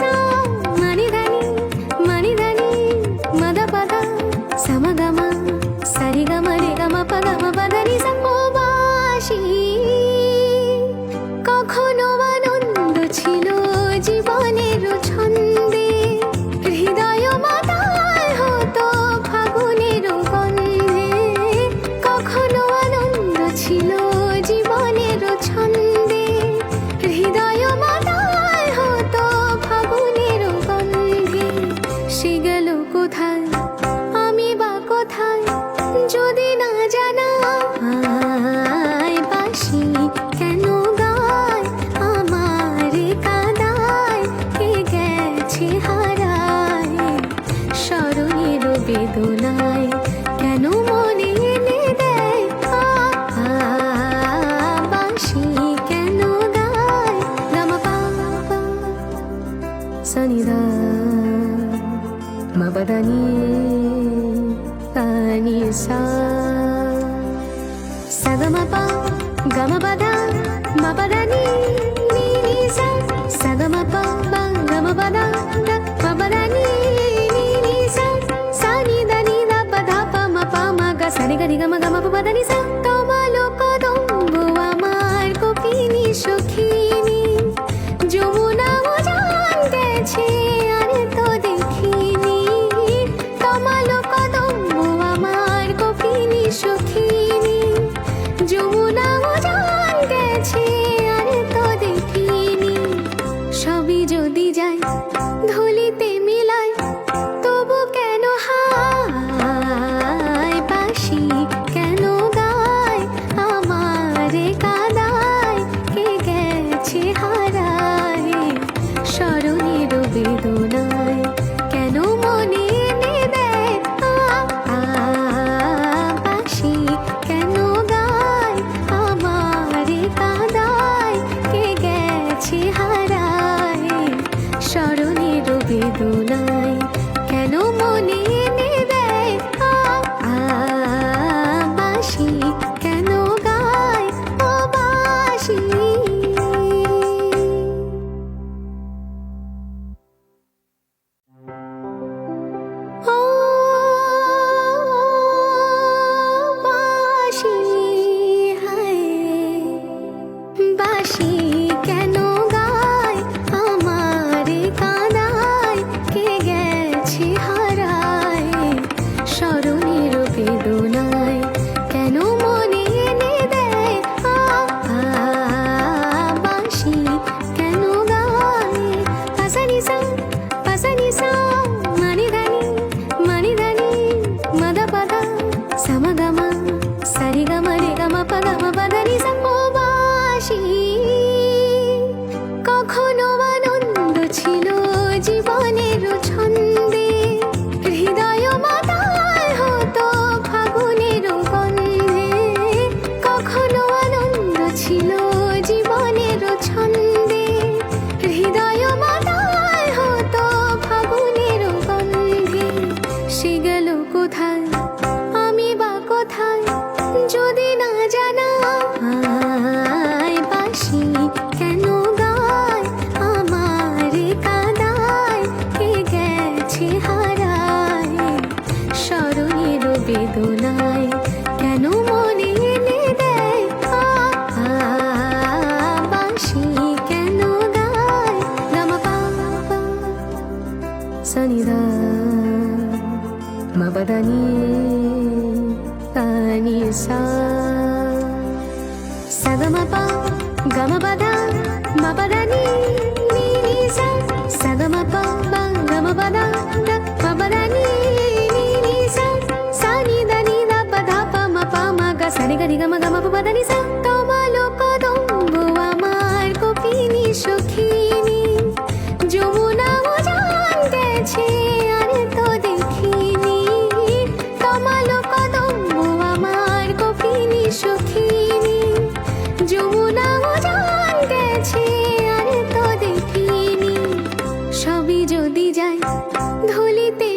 సా మని దని మద పద సమగమ సరిగమ రిగమ పగమ పదని సా ও বাঁশি কখনো আনন্দ ছিল জীবনের ছন্দে হৃদয় মাতাল হতো ফাগুনের গন্ধে কখনো আনন্দ ছিল জীবনের ছন্দে হৃদয় মাতাল হতো ফাগুনের গন্ধে সে গেল কোথায় আমি বা কোথায় যদি না জানা বাঁশি কেন গায় আমার কাদায় কে গেছে হারায় স্মরণের বেদনায় কেন মনে এনে দেয় বাঁশি কেন গায় গামা পা সনিদা মবদানি তানি সা సగమపా గమపద మపదని నీ సా సగమపా గమపద మపదని నీ సా సాని దని ద పద పమ పమ గ సని గని గమ గమ పదని సా তোমালো কদম্বু আমার কপিনি সখিনি যমুনা মজান গেছে আর তো দেখিনি তোমালো কদম্বু আমার কপিনি সখিনি যমুনা মজান গেছে আর তো দেখিনি সবই যদি যায় ধুলিতে মিলায় তবু কেন হায় বাঁশি কেন গায় আমার কাদায় কে গেছে হারায় স্মরণের বেদনায় কেন মনে এনে দেয় বাঁশি কেন গায় আমার কাদায় কে গেছে হারায় স্মরণের বেদনায় কেন মনে এনে দেয় বাঁশি কেন গায় ও বাঁশি ও বাঁশি হায় বাঁশি কেন গায় আমার কাদায় কে গেছে হারায় স্মরণের বেদনায় কেন মনে এনে দেয় বাঁশি কেন গায় পাসানি সা মনি ধানি মদ পদ সমগম সরিগম রিগম পগম পదని সা ও বাঁশি কখনো আনন্দ ছিল জীবনের ছন্দে হৃদয় মাতাল হতো ফাগুনের গন্ধে কখনো আনন্দ ছিল জীবনের ছন্দে হৃদয় মাতাল হতো ফাগুনের গন্ধে সে গেল কোথায় আমি বা কোথায় যদি না জানা বাঁশি কেন গায় আমার কাদায় কে গেছে হারায় স্মরণের বেদনায় কেন মনে এনে দেয় বাঁশি কেন গায় গামা পা সনিদা মবদানি তানি সা సగమపా గమపద మపదని నీ సా సగమపా గమపద మపదని నీ సా సాని దని ద పద పమ పమ గ సని గని గమ గమ పదని సా তোমালো কদম্বু আমার কপিনি সখিনি যমুনা মজান গেছে আর তো দেখিনি তোমালো কদম্বু আমার কপিনি সখিনি যমুনা মজান গেছে আর তো দেখিনি সবই যদি যায় ধুলিতে